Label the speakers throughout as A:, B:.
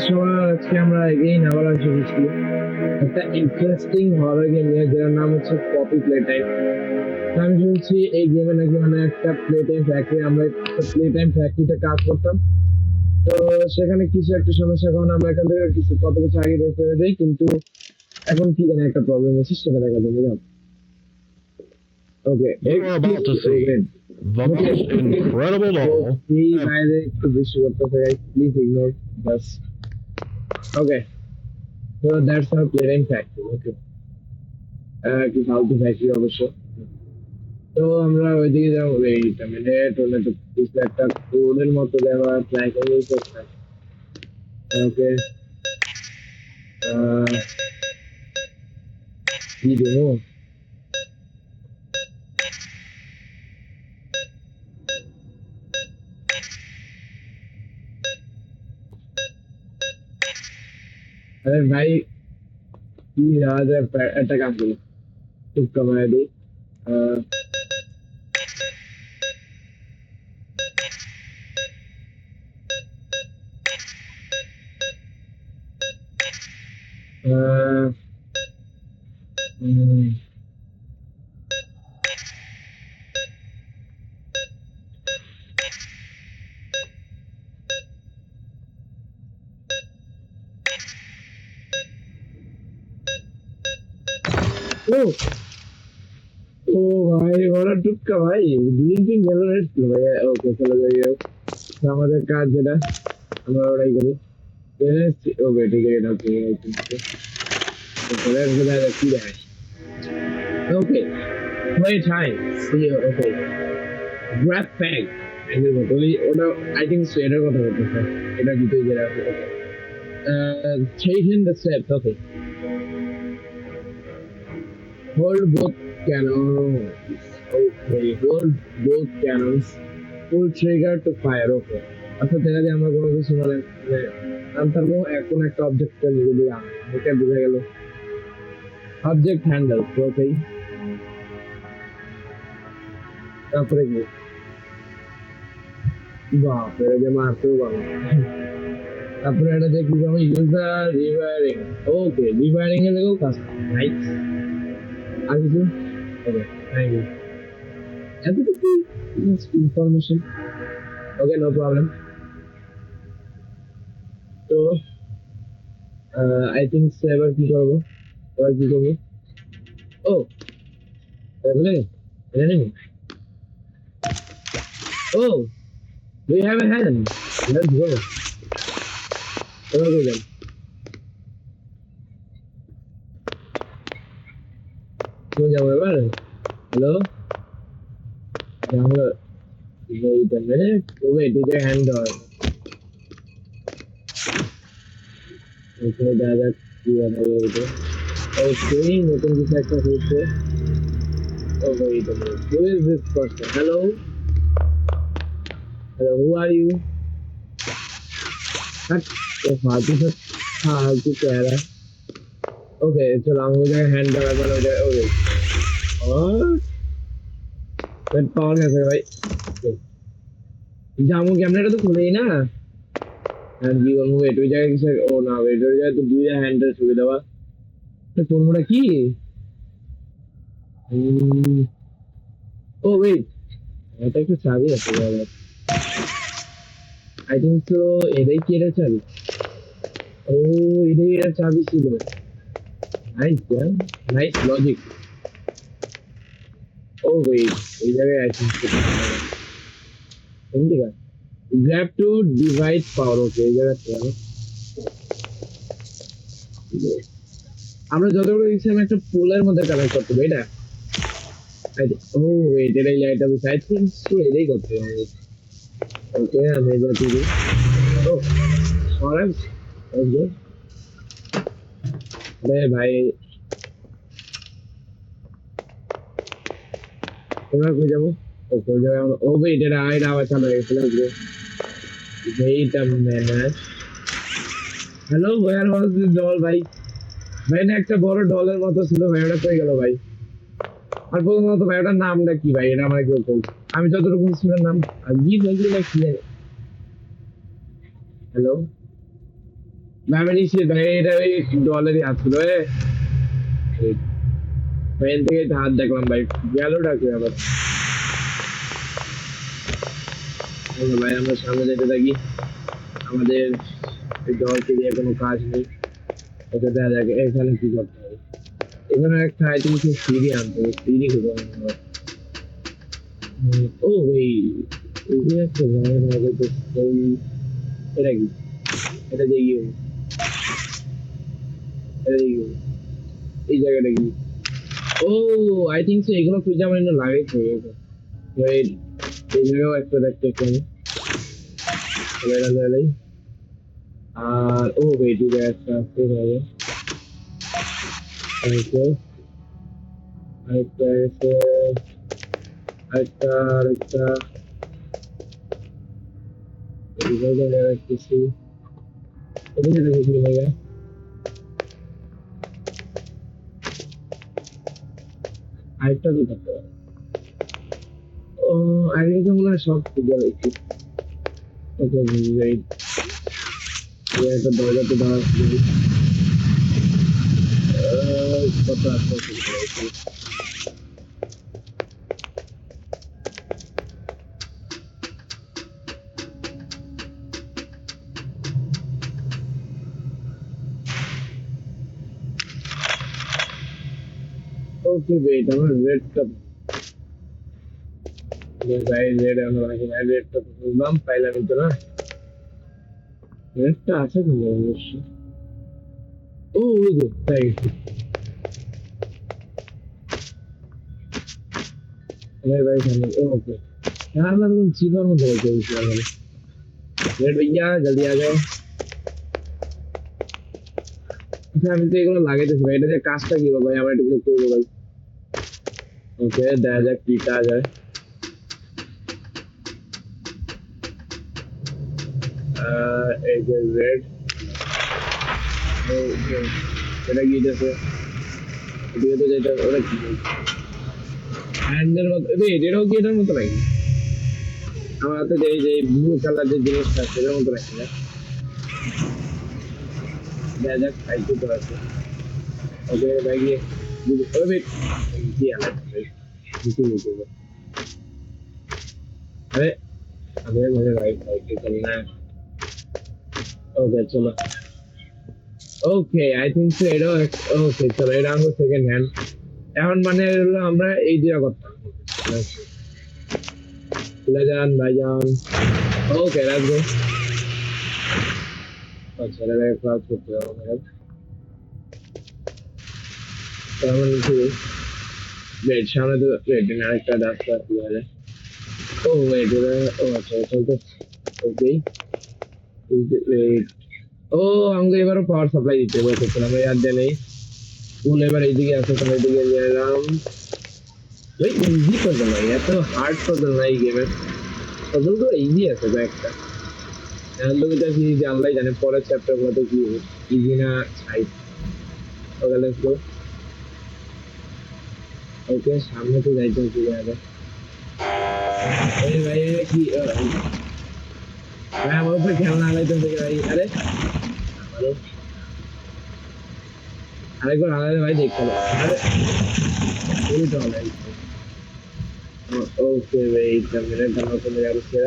A: সময় আজকে আমরা এগেইন আবার আসছি একটা ইন্টারেস্টিং হরর গেম নিয়ে, যার নাম হচ্ছে পপি প্লে টাইম। আমি শুনছি এই গেমে নাকি মানে একটা প্লে টাইম ফ্যাক্টরি, আমরা প্লে টাইম ফ্যাক্টরিতে কাজ করতাম। তো সেখানে কিছু একটা সমস্যার কারণে আমরা এখান থেকে কিছু কত কিছু আগে বের করে দিই, কিন্তু এখন কি জানি একটা প্রবলেম হচ্ছে, সেটা দেখা যাবে। ওকে,
B: You're about to see the most incredible doll.
A: এই বাইরে একটু বেশি করতে চাই, please ignore bus. Okay, so that's our plane factory. Okay, কি ফালতু ফ্যাক্টরি অবশ্য। তো আমরা ওইদিকে যাবো, এইটা মিনিট ওটা তো কিছু একটা কোডের মতো দেওয়া ট্রাই করে করতাম। ওকে, কি দেবো? আরে ভাই, কি দেওয়া যায়? একটা কাজ করি, খুব কমায় দিই। আহ, আহ, উম, ও ও ভাই, ওরা টুক্কা ভাই, ব্লিঙ্কিং গেল রেড ভাই। ওকে, চলে যাই হোক। তো আমাদের কাজ যেটা, আমরা ওটাই করি। ওকে, ঠিক আছে, এটা ঠিক আছে। Let's go back to see that. Okay, play time. See, okay. Grab bag. এদের মতোই ওটা, I think এটার কথা বলতেছে। এটার ভিতরে যেটা আছে। Take in the steps. Okay. Hold both cannons. Okay. Hold both cannons. Pull trigger to fire. Okay. আচ্ছা, দেখা যায় আমরা কোনো কিছু মানে আনতারবো, এখন একটা অবজেক্ট নিজে দিয়ে এটা বোঝা গেল। Object handle. Okay. তারপরে কি? বাপরে, যে মারতেও পারবো। তারপরে এটা যে কিভাবে ইউজার রিওয়ারিং। ওকে, রিওয়ারিং এর লেগেও কাজ। নাইস। আর কিছু? ওকে, থ্যাংক ইউ। এতটুকু ইনফরমেশন। ওকে, নো প্রবলেম। তো আই থিঙ্ক এবার কি করবো? এবার কি করবো? ও, এগুলো এটা নেই। ও, we have a hand. Let's go. এবার কই যান? কই যাবো এবার? হ্যালো, আমরা wait a minute. Oh wait, did your hand on? Okay, দাদা কি বলবো? Okay, নতুন কিছু একটা হয়েছে। Oh wait a minute. Who is this person? Hello? Hello, who are you? What? Oh, फालतू से फालतू कह रहा है। Okay, चलो हम हो जाए हैंड ड्राइवर हो जाए। Okay. और फिर पावर कैसे भाई? जामू कैमरा तो खुले ही ना। And we will wait. We जाए किसे? Oh ना wait. We जाए तो दूसरा हैंडल सुविधा वा। तो कौन मुड़ा की? Oh wait. এটা একটু চাবি আছে বাবা। I think so এটাই কি এটা চাবি? ও, এটাই এর চাবি ছিল। Nice man, nice logic. Oh wait, এই জায়গায় I think ঠিক আছে। Grab to divide power. Okay, এই জায়গায় আমরা যতগুলো ইচ্ছা আমি একটা পোলের মধ্যে কানেক্ট করতে হবে এটা। ও ওয়েট, এটাই লাইট হবে। I think so এটাই করতে হবে। ওকে, আমি এবার দিই। ও অলরাইট, ওকে। আরে ভাই, তোমরা কই যাবো? ও কই যাবে? ও ওয়েট, এটা আবার চালু হয়ে গেছিল। Wait a minute. Hello, where was this doll ভাই? ভাই না একটা বড় ডলের মতো ছিল ভাই, ওটা কই গেল ভাই? আর প্রথমত ভাই ওটার নামটা কি ভাই? এটা আমার কেউ বল। আমি যতটুকু ছিল নাম আর গিয়ে বলছি না কি জানি। হ্যালো, ভাবে নিচ্ছি ভাই এটা ওই ডলারই আসছিল ট্রেন থেকে হাত দেখলাম ভাই গেল ডাকে আবার ভাই আমরা সামনে যেতে থাকি আমাদের এই দলকে দিয়ে কোনো কাজ নেই ওকে দেখা যাক এখানে কি করতে হবে এখানে একটা আই থিঙ্ক সিঁড়ি আনতে হবে সিঁড়ি কোথাও ও ওই এই যে একটা জায়গা আছে তো ওই এটা কি এটা দিয়ে গিয়ে এটা দিয়ে গিয়ে এই জায়গাটা কি ও আই থিঙ্ক সো এগুলো খুঁজে আমার জন্য লাগাইতে হবে ওয়েট এই জায়গাও একটা দেখতে পাই এটা গেলেই আর ও ওয়েট এই জায়গাটা আছে ভাবে আরেকটা আরেকটা আছে আরেকটা এই জায়গায় রাখতেছি এদিকে দেখি ভাইয়া আরেকটা কি থাকতে পারে ও আরেকটা মনে হয় সব খুঁজে রাখছি ওকে ওয়েট একটা দরজাতে দাঁড়া কত আছে ওকে ওয়েট আমার রেডটা ভাই রেড আমরা রাখি না রেডটা তো বুঝলাম পাইলাম তো না রেডটা আছে কিন্তু অবশ্যই ও ওই যে তাই अरे भाई सामने ओके यार मैं तुम चीपर में बोल रहे हो यार रेड भैया जल्दी आ जाओ अच्छा আমি তো এগুলো লাগাইতেছি ভাই এটা যে কাজটা কি ভাই আমার একটু করবো ভাই ওকে দেখা যাক কি কাজ হয় এই যে রেড এটা কি দিতেছে এদিকে তো যেটা ওটা কি হ্যান্ডের মতো এটাও কি এটার মতো নাকি আমার হাতে যে ব্লু কালার যে জিনিসটা সেটার মতো নাকি না দেখা যাক খাইতে তো আছে ওকে ভাই গিয়ে ওই কি আলাদা ভাই কিছু বলতে अरे अबे मेरे राइट साइड पे चलना है ओके चलो ওকে আই থিংক সো এটা ওকে চলো এটা আমাদের সেকেন্ড হ্যান্ড এখন মানে হলো আমরা এই যে করতাম চলে যান ভাইজান ওকে লেটস গো আচ্ছা এটা ক্লাস করতে হবে তাহলে কি ওয়েট সামনে তো ওয়েট আরেকটা রাস্তা কি হবে ও ওয়েট ও আচ্ছা চলতে ওকে ওয়েট ও আমাকে এবারও পাওয়ার সাপ্লাই দিতে হবে তো আমরা ইয়াদ দেয় নেই কোন এবার এইদিকে আছে তাহলে এদিকে গেলাম ওই ইজি পাজল ভাই এত হার্ড পাজল নাই গেমের পাজল তো ইজি আছে কয়েকটা এখন তুমি তো যে আল্লাহ জানে পরের চ্যাপ্টার গুলো কি ইজি না সাইড ওকে লেটস গো ওকে সামনে তো যাইতে হচ্ছে যাবে এই ভাই কি ভাই আমার উপরে খেলনা আলাইতে থেকে ভাই আরে আরেকবার আলাদা ভাই দেখতে হবে আরে উল্টো আলাই ওকে ভাই ক্যামেরা ডাউন করে রাখছি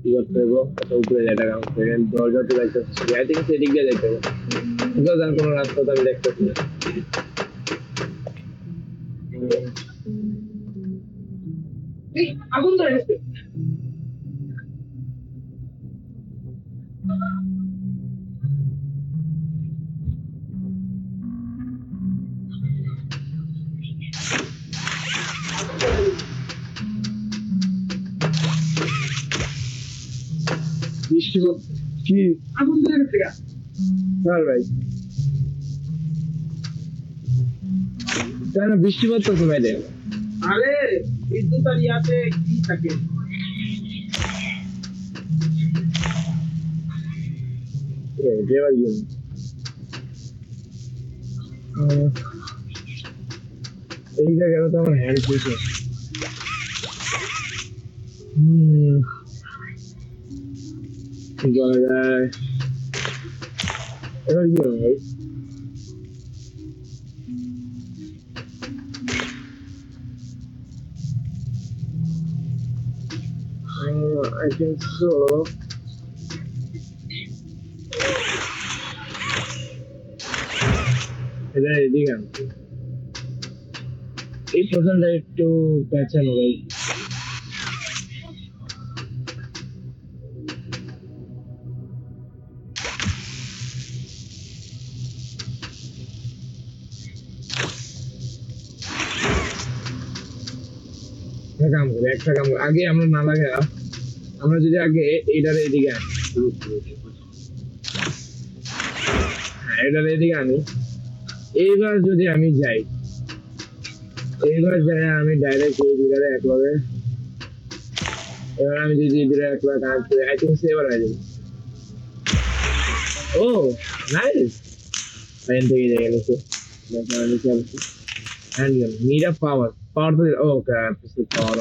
A: কি করতে হবে তো উপরে যেটা কাউন্ট করে দরজা তো যাইতে হচ্ছে আই থিংক সেদিক দিয়ে যাইতে হবে কিন্তু আর কোনো রাস্তা তো আমি দেখতেছি না আগুন ধরে গেছে বৃষ্টি কি আগুন ধরে গেছে কার ভাই কেন বৃষ্টি পড়তেছে বাইরে আরে বিদ্যুৎ আর ইয়াতে কি থাকে দেওয়ার জন্য এই জায়গায় তো আমার হ্যান্ড দিয়েছে জল যায় এবার কি হবে ভাই? I think so. এটা এদিকে আনছি। এই পোর্শনটা একটু প্যাঁচানো ভাই। একটা কাম করে আগে আমরা না লাগে আমরা যদি আগে এটার এদিকে আনি হ্যাঁ এটার এদিকে আনি এইবার যদি আমি যাই এইবার যাই আমি ডাইরেক্ট এই দিকে একভাবে এবার আমি যদি এদিকে একবার কাজ করি আই থিঙ্ক সেভার হয়ে যাবে ও নাইস লাইন থেকে যাই গেছে handgun need a power to oh crap this is power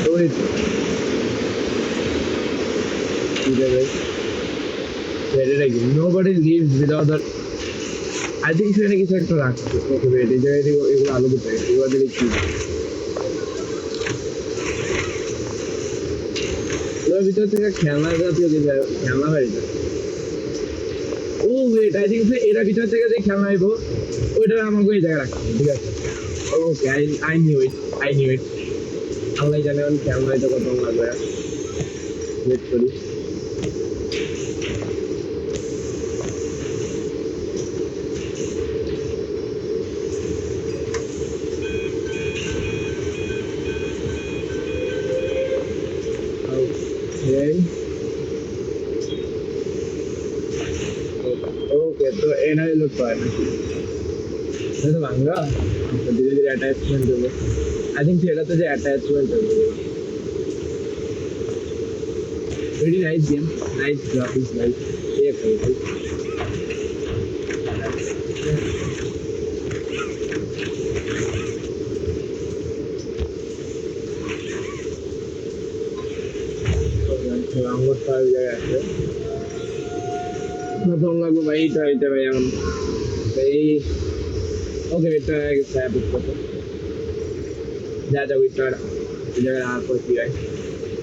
A: do it nobody leaves without that I think সেটা কিছু একটা রাখছে ওকে এই জায়গায় এগুলো আলো দিতে এগুলো দিলে কি ওর ভিতর থেকে খেলনা জাতীয় খেলনা বাইরে ও ওয়েট আই থিঙ্ক এরা ভিতর থেকে যে খেলনা আইব ওইটা আমাকে এই জায়গায় রাখতে ঠিক আছে ওকে আই নিউ ইট আল্লাহ জানে আমি খেলনা এটা কত লাগবে ওয়েট করি ओके तो एना लुट पाए ना तो महंगा तो धीरे धीरे अटैचमेंट हो आई थिंक सेटा तो जे अटैचमेंट हो very nice game nice graphics nice ये है तो हम लोग सारी जगह है প্রথম লাগবে ভাই এটা ভাই এখন এই ওকে এটা স্যাপ করতে যা যা ওইটা এই জায়গায় আর পর কি হয়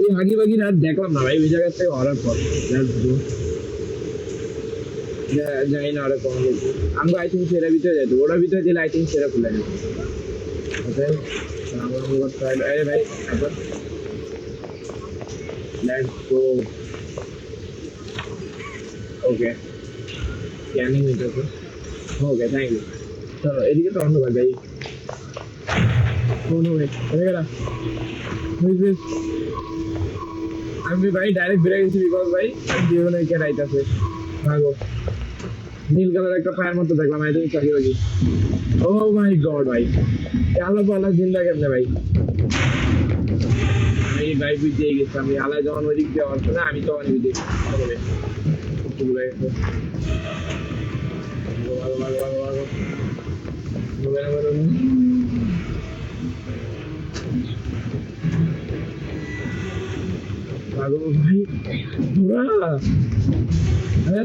A: এই হাগি বাগি রাত দেখলাম না ভাই ওই জায়গা থেকে অর্ডার পর যাই না আরে কম দেখি আমি আই থিঙ্ক সেরা ভিতরে যাই ওরা ভিতরে দিলে আই থিঙ্ক সেরা খুলে যাবে ওকে আমরা ট্রাই আরে ভাই এখন let's go okay scanning meter को हो गया थैंक यू चलो एदिके तो অন্ধকার ভাই কোন ওয়ে এরা প্লিজ আমি ভাই ডাইরেক্ট বেরিয়ে গেছি বিকজ ভাই আমি জীবনে কে রাইতাছে ভাগো নীল কালার একটা ফায়ার মতো দেখলাম আই থিঙ্ক চাকি বাকি ও মাই গড ভাই আলো পালা জিন্দা কেমনে ভাই আমি ভাই বুঝে গেছি আমি আলাই যখন ওই দিক দিয়ে আসছে না আমি তো অনেক বুঝে হবে ভাই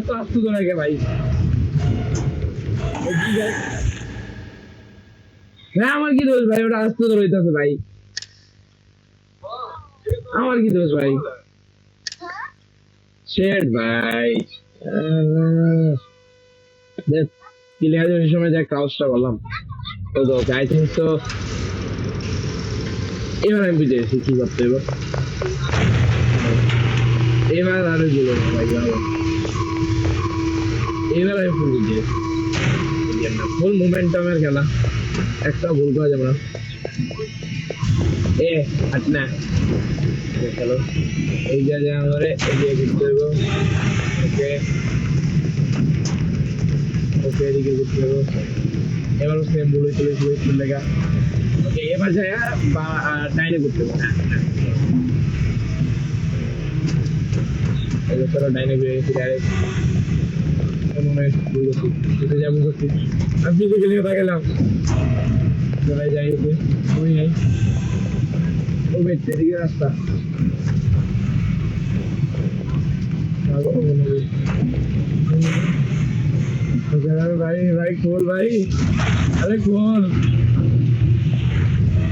A: তো আসতো তো নাকি ভাই আমার কি দোষ ভাই ওটা আসতো তো রইতেছে ভাই আমার কি দোষ ভাই শেড ভাই ক্লিয়ারের সময় যে ক্রাউচটা করলাম তো আই থিঙ্ক সো এবার আমি বুঝে গেছি কি করতে হবে এবার আরো গুলো ভাই এবার আমি ফুল বুঝে ফুল মোমেন্টামের খেলা একটা ভুল করা যাবে না এ হাট না চলো এই জায়গায় আমরা এদিকে ঘুরতে দেবো ওকে ওকে এদিকে ঘুরতে দেবো এবার সেম বুলে চলে লেগা ওকে এবার যায় বা ডাইনে ঘুরতে দেবো চলো ডাইনে ঘুরে গেছি ডাইরেক্ট মনে হয় ভুল করছি যাবো করছি আমি ফিজিক্যালি কথা গেলাম চলে যাই ওই নাই ও বেঁচে এদিকে রাস্তা अरे भाई भाई खोल भाई अरे खोल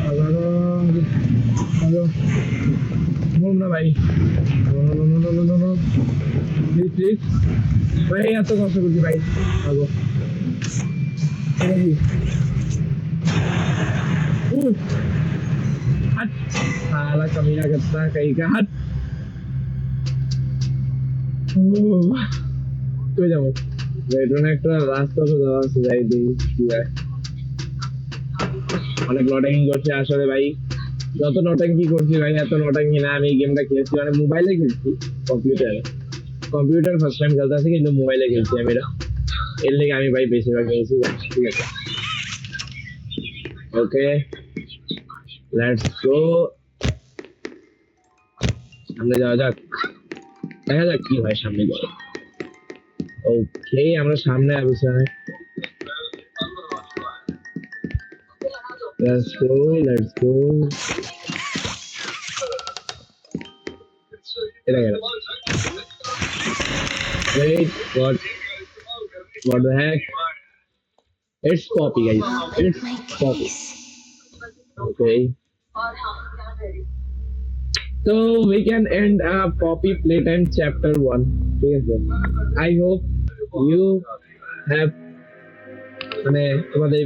A: हेलो हेलो बोल ना भाई no no no no no no no please please भाई या तो कौन सा कुछ भाई आगो हट साला कमीना करता कहीं का हट तो जाओ বেডরুম একটা রাস্তা তো দেওয়া আছে যাই দিই কি হয় অনেক নটাঙ্কি করছে আসলে ভাই যত নটাঙ্কি করছি ভাই এত নটাঙ্কি না আমি এই গেমটা খেলছি মানে মোবাইলে খেলছি কম্পিউটার ফার্স্ট টাইম খেলতে আছে কিন্তু মোবাইলে খেলছি আমি এটা এর লেগে আমি ভাই বেশিরভাগ খেলছি ঠিক আছে ওকে লেটস গো সামনে যাওয়া যাক দেখা যাক কি হয় সামনে যাওয়া ওকে আমরা সামনে আসছি let's go এটা গেল wait what the heck it's Poppy guys it's Poppy okay so we can end Poppy Playtime chapter 1 ঠিক আছে I hope you have মানে তোমাদের